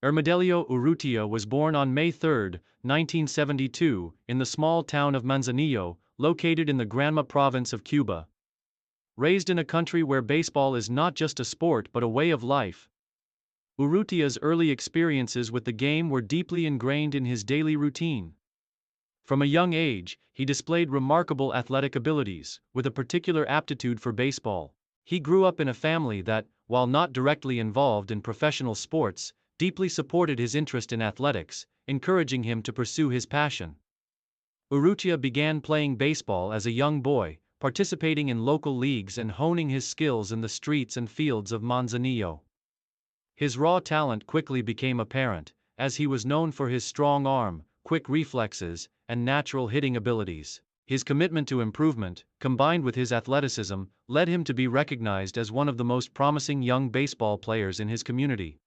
Ermidelio Urrutia was born on May 3, 1972, in the small town of Manzanillo, located in the Granma province of Cuba. Raised in a country where baseball is not just a sport but a way of life, Urrutia's early experiences with the game were deeply ingrained in his daily routine. From a young age, he displayed remarkable athletic abilities, with a particular aptitude for baseball. He grew up in a family that, while not directly involved in professional sports, deeply supported his interest in athletics, encouraging him to pursue his passion. Urrutia began playing baseball as a young boy, participating in local leagues and honing his skills in the streets and fields of Manzanillo. His raw talent quickly became apparent, as he was known for his strong arm, quick reflexes, and natural hitting abilities. His commitment to improvement, combined with his athleticism, led him to be recognized as one of the most promising young baseball players in his community.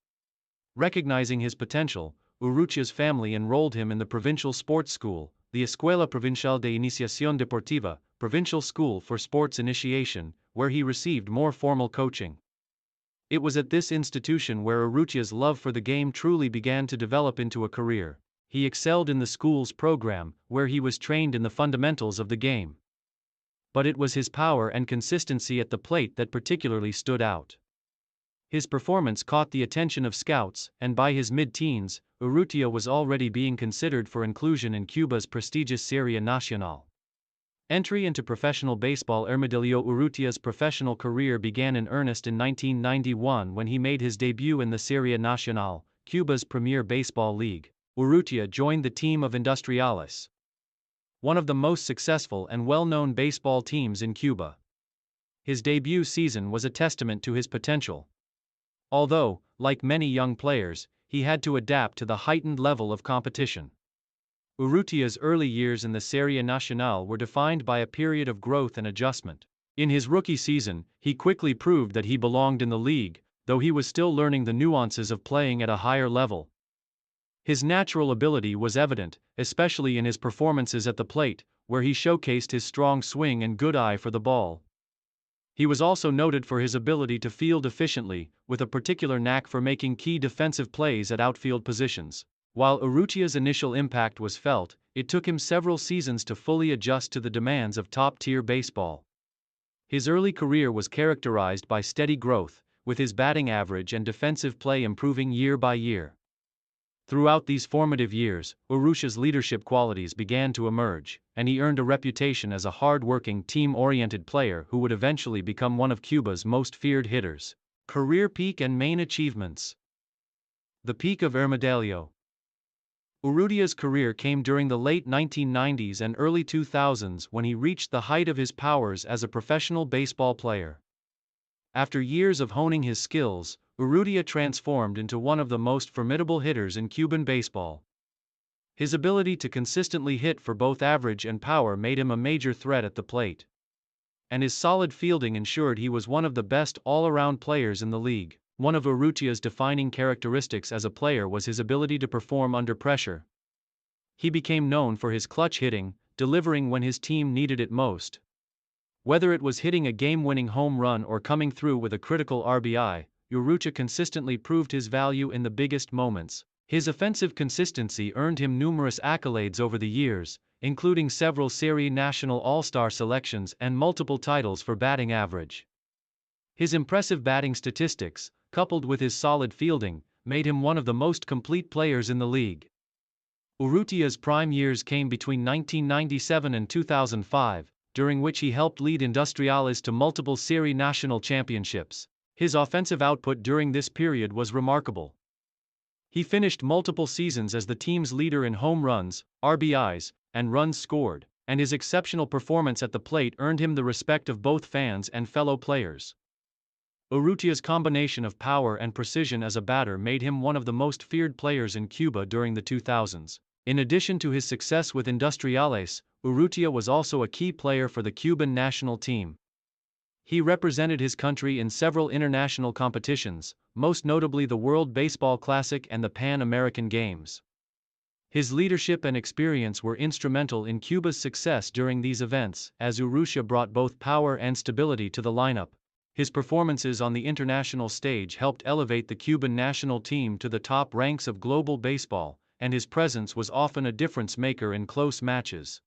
Recognizing his potential, Urrutia's family enrolled him in the provincial sports school, the Escuela Provincial de Iniciación Deportiva, Provincial School for Sports Initiation, where he received more formal coaching. It was at this institution where Urrutia's love for the game truly began to develop into a career. He excelled in the school's program, where he was trained in the fundamentals of the game. But it was his power and consistency at the plate that particularly stood out. His performance caught the attention of scouts, and by his mid-teens, Urrutia was already being considered for inclusion in Cuba's prestigious Serie Nacional. Entry into professional baseball. Ermidelio Urrutia's professional career began in earnest in 1991 when he made his debut in the Serie Nacional, Cuba's premier baseball league. Urrutia joined the team of Industriales, one of the most successful and well-known baseball teams in Cuba. His debut season was a testament to his potential. Although, like many young players, he had to adapt to the heightened level of competition. Urrutia's early years in the Serie Nacional were defined by a period of growth and adjustment. In his rookie season, he quickly proved that he belonged in the league, though he was still learning the nuances of playing at a higher level. His natural ability was evident, especially in his performances at the plate, where he showcased his strong swing and good eye for the ball. He was also noted for his ability to field efficiently, with a particular knack for making key defensive plays at outfield positions. While Urrutia's initial impact was felt, it took him several seasons to fully adjust to the demands of top-tier baseball. His early career was characterized by steady growth, with his batting average and defensive play improving year by year. Throughout these formative years, Urrutia's leadership qualities began to emerge, and he earned a reputation as a hard-working, team-oriented player who would eventually become one of Cuba's most feared hitters. Career peak and main achievements. The peak of Ermidelio. Urrutia's career came during the late 1990s and early 2000s when he reached the height of his powers as a professional baseball player. After years of honing his skills, Urrutia transformed into one of the most formidable hitters in Cuban baseball. His ability to consistently hit for both average and power made him a major threat at the plate. And his solid fielding ensured he was one of the best all-around players in the league. One of Urrutia's defining characteristics as a player was his ability to perform under pressure. He became known for his clutch hitting, delivering when his team needed it most. Whether it was hitting a game-winning home run or coming through with a critical RBI, Urrutia consistently proved his value in the biggest moments. His offensive consistency earned him numerous accolades over the years, including several Serie Nacional All-Star selections and multiple titles for batting average. His impressive batting statistics, coupled with his solid fielding, made him one of the most complete players in the league. Urrutia's prime years came between 1997 and 2005, during which he helped lead Industriales to multiple Serie Nacional championships. His offensive output during this period was remarkable. He finished multiple seasons as the team's leader in home runs, RBIs, and runs scored, and his exceptional performance at the plate earned him the respect of both fans and fellow players. Urrutia's combination of power and precision as a batter made him one of the most feared players in Cuba during the 2000s. In addition to his success with Industriales, Urrutia was also a key player for the Cuban national team. He represented his country in several international competitions, most notably the World Baseball Classic and the Pan American Games. His leadership and experience were instrumental in Cuba's success during these events, as Urrutia brought both power and stability to the lineup. His performances on the international stage helped elevate the Cuban national team to the top ranks of global baseball, and his presence was often a difference maker in close matches.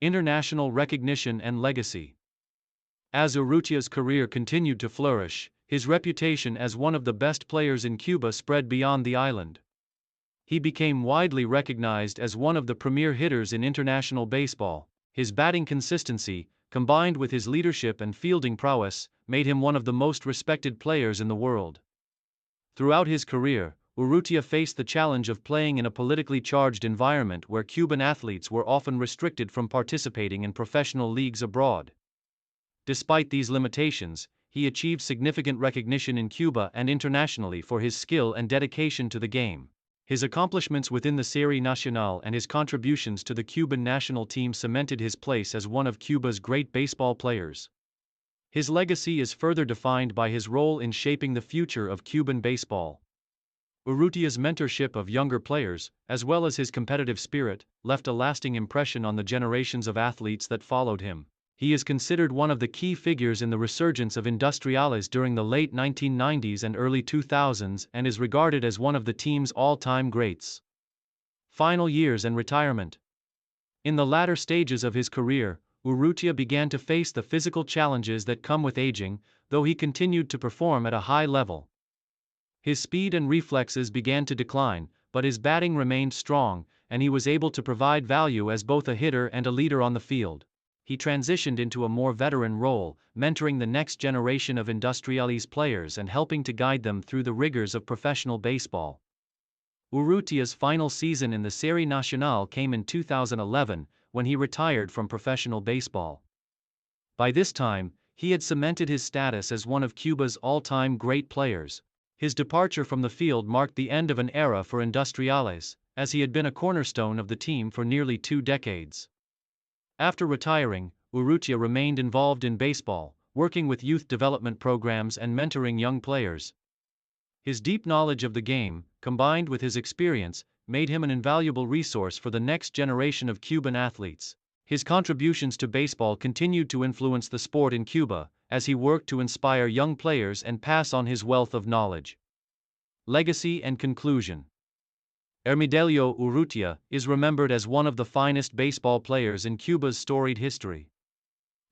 International recognition and legacy. As Urrutia's career continued to flourish, his reputation as one of the best players in Cuba spread beyond the island. He became widely recognized as one of the premier hitters in international baseball. His batting consistency, combined with his leadership and fielding prowess, made him one of the most respected players in the world. Throughout his career, Urrutia faced the challenge of playing in a politically charged environment where Cuban athletes were often restricted from participating in professional leagues abroad. Despite these limitations, he achieved significant recognition in Cuba and internationally for his skill and dedication to the game. His accomplishments within the Serie Nacional and his contributions to the Cuban national team cemented his place as one of Cuba's great baseball players. His legacy is further defined by his role in shaping the future of Cuban baseball. Urrutia's mentorship of younger players, as well as his competitive spirit, left a lasting impression on the generations of athletes that followed him. He is considered one of the key figures in the resurgence of Industriales during the late 1990s and early 2000s and is regarded as one of the team's all-time greats. Final years and retirement. In the latter stages of his career, Urrutia began to face the physical challenges that come with aging, though he continued to perform at a high level. His speed and reflexes began to decline, but his batting remained strong, and he was able to provide value as both a hitter and a leader on the field. He transitioned into a more veteran role, mentoring the next generation of Industriales players and helping to guide them through the rigors of professional baseball. Urrutia's final season in the Serie Nacional came in 2011, when he retired from professional baseball. By this time, he had cemented his status as one of Cuba's all-time great players. His departure from the field marked the end of an era for Industriales, as he had been a cornerstone of the team for nearly 2 decades. After retiring, Urrutia remained involved in baseball, working with youth development programs and mentoring young players. His deep knowledge of the game, combined with his experience, made him an invaluable resource for the next generation of Cuban athletes. His contributions to baseball continued to influence the sport in Cuba, as he worked to inspire young players and pass on his wealth of knowledge. Legacy and conclusion. Ermidelio Urrutia is remembered as one of the finest baseball players in Cuba's storied history.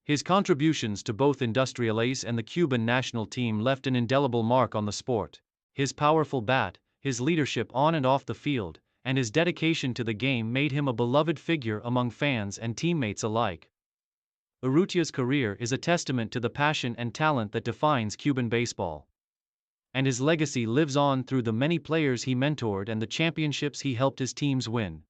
His contributions to both Industriales and the Cuban national team left an indelible mark on the sport. His powerful bat, his leadership on and off the field, and his dedication to the game made him a beloved figure among fans and teammates alike. Urrutia's career is a testament to the passion and talent that defines Cuban baseball. And his legacy lives on through the many players he mentored and the championships he helped his teams win.